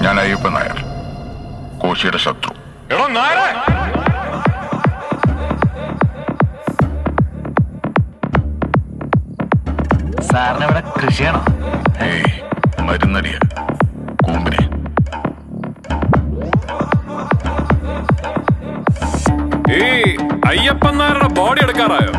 ഞാൻ അയ്യപ്പൻ നായർ, കോശിയുടെ ശത്രു. സാറിന് ഇവിടെ കൃഷിയാണോ? ഏയ്, മരുന്നടിയ കൂമ്പിനെ. ഈ അയ്യപ്പൻ നായരുടെ ബോഡി എടുക്കാറായോ?